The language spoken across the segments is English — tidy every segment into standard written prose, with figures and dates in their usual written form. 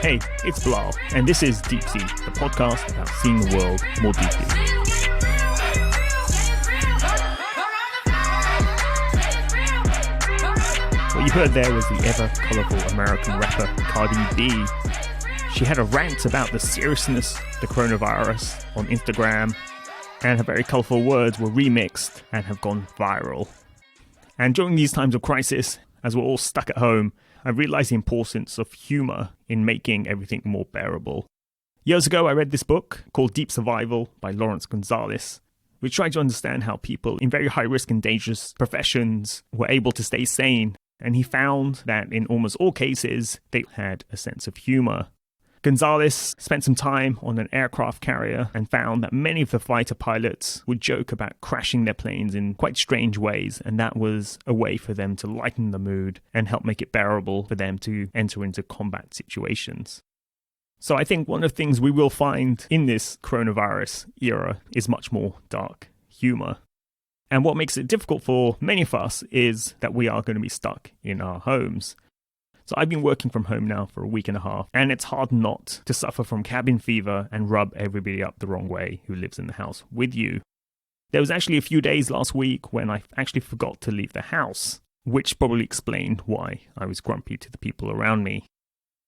Hey, it's Bilal, and this is Deep Sea, the podcast about seeing the world more deeply. What you heard there was the ever-colourful American rapper Cardi B. She had a rant about the seriousness of the coronavirus on Instagram, and her very colourful words were remixed and have gone viral. And during these times of crisis, as we're all stuck at home, I realised the importance of humour in making everything more bearable. Years ago, I read this book called Deep Survival by Lawrence Gonzalez, which tried to understand how people in very high-risk and dangerous professions were able to stay sane, and he found that in almost all cases, they had a sense of humour. Gonzalez spent some time on an aircraft carrier and found that many of the fighter pilots would joke about crashing their planes in quite strange ways, and that was a way for them to lighten the mood and help make it bearable for them to enter into combat situations. So I think one of the things we will find in this coronavirus era is much more dark humour. And what makes it difficult for many of us is that we are going to be stuck in our homes. So I've been working from home now for a week and a half, and it's hard not to suffer from cabin fever and rub everybody up the wrong way who lives in the house with you. There was actually a few days last week when I actually forgot to leave the house, which probably explained why I was grumpy to the people around me.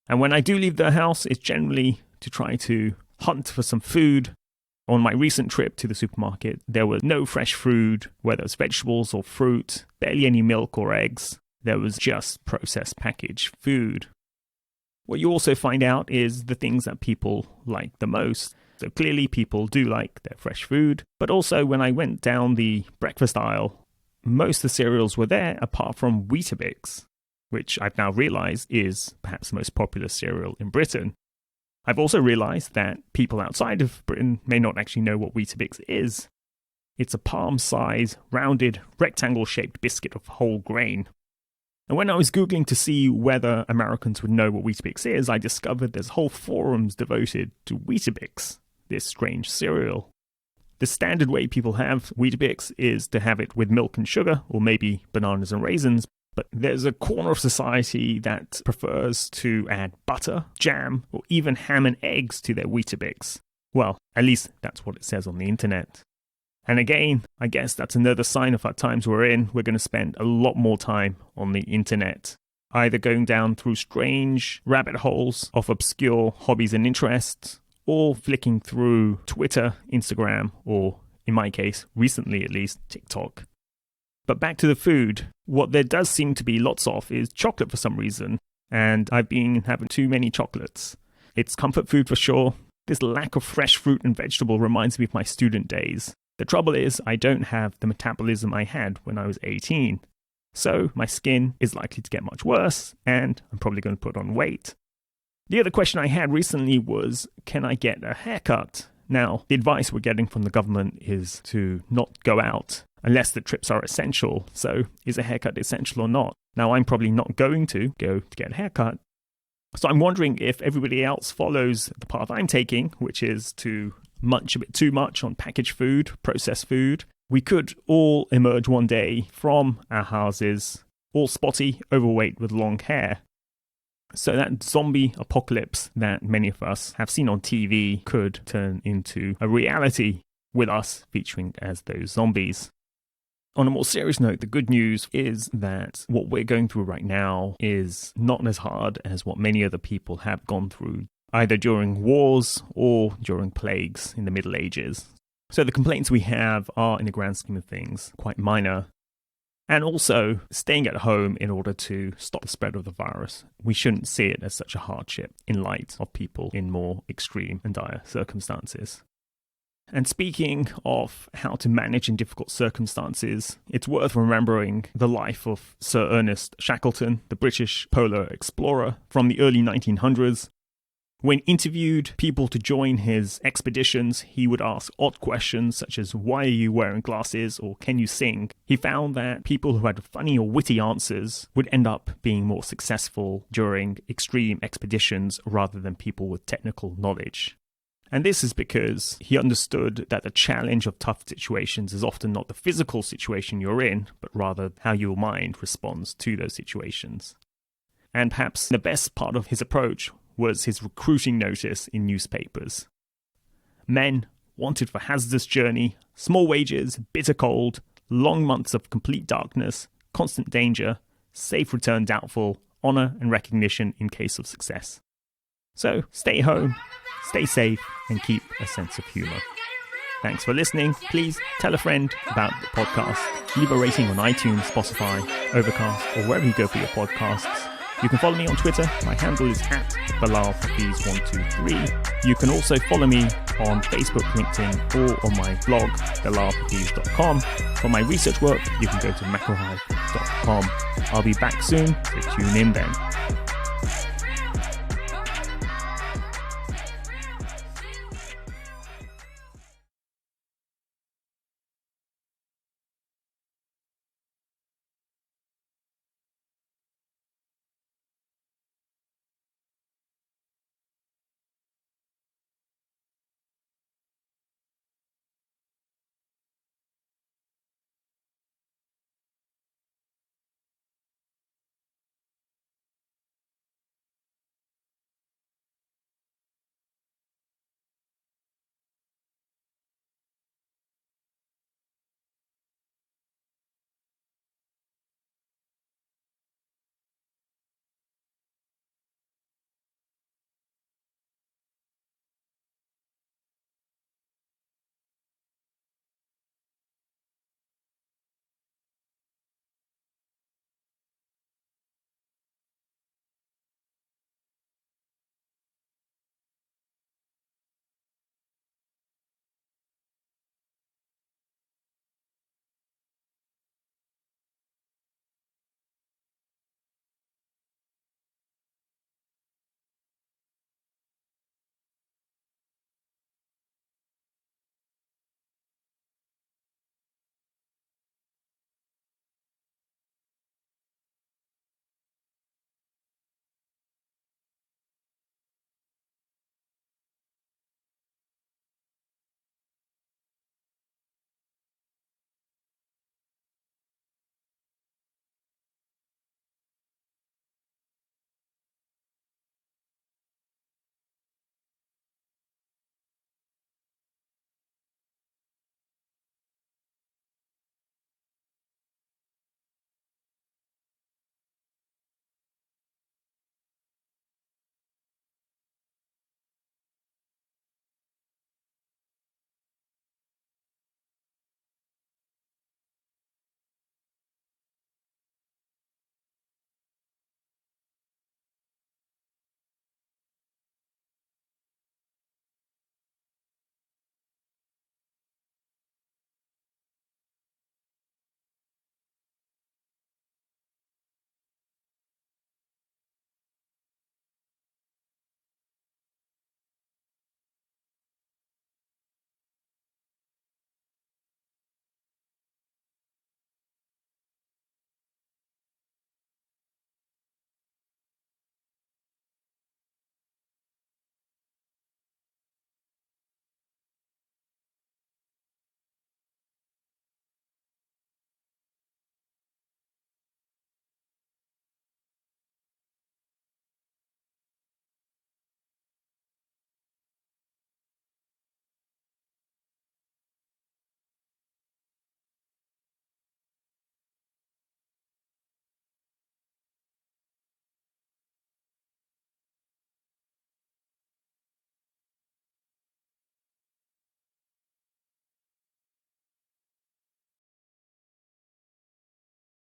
And when I do leave the house, it's generally to try to hunt for some food. On my recent trip to the supermarket, there was no fresh food, whether it's vegetables or fruit, barely any milk or eggs. There was just processed packaged food. What you also find out is the things that people like the most. So clearly people do like their fresh food, but also when I went down the breakfast aisle, most of the cereals were there apart from Weetabix, which I've now realized is perhaps the most popular cereal in Britain. I've also realized that people outside of Britain may not actually know what Weetabix is. It's a palm-sized, rounded, rectangle-shaped biscuit of whole grain. And when I was Googling to see whether Americans would know what Weetabix is, I discovered there's whole forums devoted to Weetabix, this strange cereal. The standard way people have Weetabix is to have it with milk and sugar, or maybe bananas and raisins, but there's a corner of society that prefers to add butter, jam, or even ham and eggs to their Weetabix. Well, at least that's what it says on the internet. And again, I guess that's another sign of our times we're in. We're going to spend a lot more time on the internet, either going down through strange rabbit holes of obscure hobbies and interests, or flicking through Twitter, Instagram, or in my case, recently at least, TikTok. But back to the food, what there does seem to be lots of is chocolate for some reason, and I've been having too many chocolates. It's comfort food for sure. This lack of fresh fruit and vegetable reminds me of my student days. The trouble is, I don't have the metabolism I had when I was 18. So my skin is likely to get much worse, and I'm probably going to put on weight. The other question I had recently was, can I get a haircut? Now, the advice we're getting from the government is to not go out unless the trips are essential. So is a haircut essential or not? Now, I'm probably not going to go to get a haircut. So I'm wondering if everybody else follows the path I'm taking, which is to munch a bit too much on packaged food, processed food. We could all emerge one day from our houses, all spotty, overweight with long hair. So that zombie apocalypse that many of us have seen on TV could turn into a reality with us featuring as those zombies. On a more serious note, the good news is that what we're going through right now is not as hard as what many other people have gone through, either during wars or during plagues in the Middle Ages. So the complaints we have are, in the grand scheme of things, quite minor. And also, staying at home in order to stop the spread of the virus. We shouldn't see it as such a hardship in light of people in more extreme and dire circumstances. And speaking of how to manage in difficult circumstances, it's worth remembering the life of Sir Ernest Shackleton, the British polar explorer from the early 1900s. When interviewed people to join his expeditions, he would ask odd questions such as, why are you wearing glasses, or can you sing? He found that people who had funny or witty answers would end up being more successful during extreme expeditions rather than people with technical knowledge. And this is because he understood that the challenge of tough situations is often not the physical situation you're in, but rather how your mind responds to those situations. And perhaps the best part of his approach was his recruiting notice in newspapers. Men wanted for hazardous journey, small wages, bitter cold, long months of complete darkness, constant danger, safe return doubtful, honour and recognition in case of success. So stay home, stay safe, and keep a sense of humour. Thanks for listening. Please tell a friend about the podcast. Leave a rating on iTunes, Spotify, Overcast, or wherever you go for your podcasts. You can follow me on Twitter. My handle is @BilalHafiz123. You can also follow me on Facebook, LinkedIn, or on my blog, bilalhafiz.com. For my research work, you can go to macrohive.com. I'll be back soon, so tune in then.